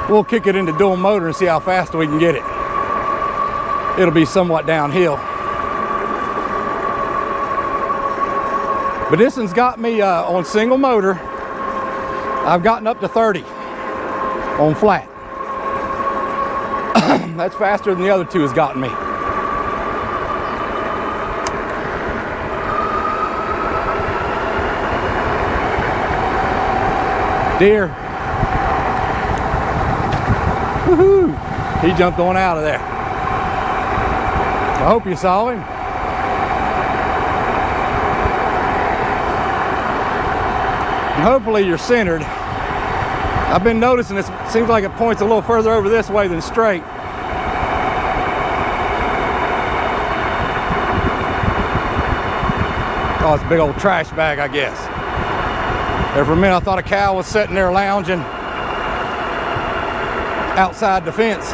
we'll kick it into dual motor and see how fast we can get it. It'll be somewhat downhill. But this one's got me on single motor. I've gotten up to 30 on flat. That's faster than the other two has gotten me. Deer. Woohoo! He jumped on out of there. I hope you saw him. And hopefully you're centered. I've been noticing it seems like it points a little further over this way than straight. Oh, it's a big old trash bag, I guess. There for a minute I thought a cow was sitting there lounging outside the fence.